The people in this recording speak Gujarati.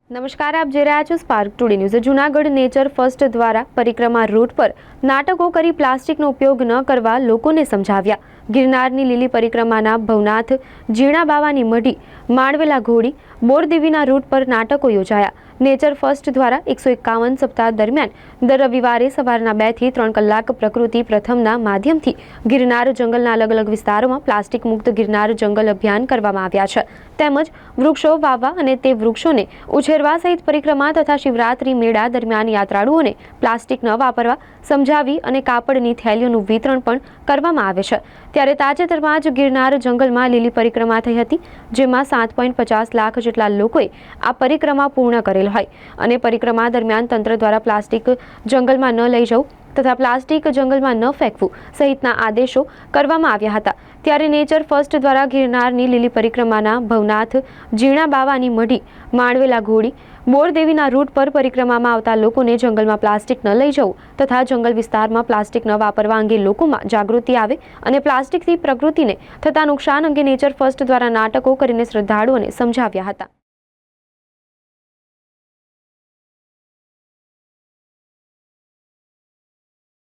નમસ્કાર, આપ જોઈ રહ્યા છો spark today news. Junagadh nature first દ્વારા પરિક્રમા રૂટ પર નાટકો કરી પ્લાસ્ટિકનો ઉપયોગ ન કરવા લોકોને સમજાવ્યા। ગિરનારની લીલી પરિક્રમાના ભવનાથ, ઝીણા બાવાની મઢી, માણવેલા ઘોડી, બોરદેવીના રૂટ પર નાટકો યોજાયા। નેચર ફર્સ્ટ દ્વારા 151 સપ્તાહ દરમિયાન દર રવિવારે સવારના 2 થી 3 કલાક પ્રકૃતિ પ્રથમના માધ્યમથી ગિરનાર જંગલના અલગ અલગ વિસ્તારોમાં પ્લાસ્ટિક મુક્ત ગિરનાર જંગલ અભિયાન કરવામાં આવ્યા છે। તેમજ વૃક્ષો વાવવા અને તે વૃક્ષોને ઉછેરવા સહિત પરિક્રમા તથા શિવરાત્રી મેળા દરમિયાન યાત્રાળુઓને પ્લાસ્ટિક ન વાપરવા સમજાવી અને કાપડની થેલીઓનું વિતરણ પણ કરવામાં આવે છે। ત્યારે તાજેતરમાં જ ગિરનાર જંગલમાં લીલી પરિક્રમા થઈ હતી, જેમાં 7.50 લાખ જેટલા લોકોએ આ પરિક્રમા પૂર્ણ કરેલ હોય અને પરિક્રમા દરમિયાન તંત્ર દ્વારા પ્લાસ્ટિક જંગલમાં ન લઈ જવું તથા પ્લાસ્ટિક જંગલમાં ન ફેંકવું સહિતના આદેશો કરવામાં આવ્યા હતા। ત્યારે નેચર ફર્સ્ટ દ્વારા ગિરનારની લીલી પરિક્રમાના ભવનાથ, ઝીણા બાવાની મઢી, માણવેલા ઘોડી, બોરદેવીના રૂટ પર પરિક્રમામાં આવતા લોકોને જંગલમાં પ્લાસ્ટિક ન લઈ જવું તથા જંગલ વિસ્તારમાં પ્લાસ્ટિક ન વાપરવા અંગે લોકોમાં જાગૃતિ આવે અને પ્લાસ્ટિકથી પ્રકૃતિને થતા નુકસાન અંગે નેચર ફર્સ્ટ દ્વારા નાટકો કરીને શ્રદ્ધાળુઓને સમજાવ્યા હતા।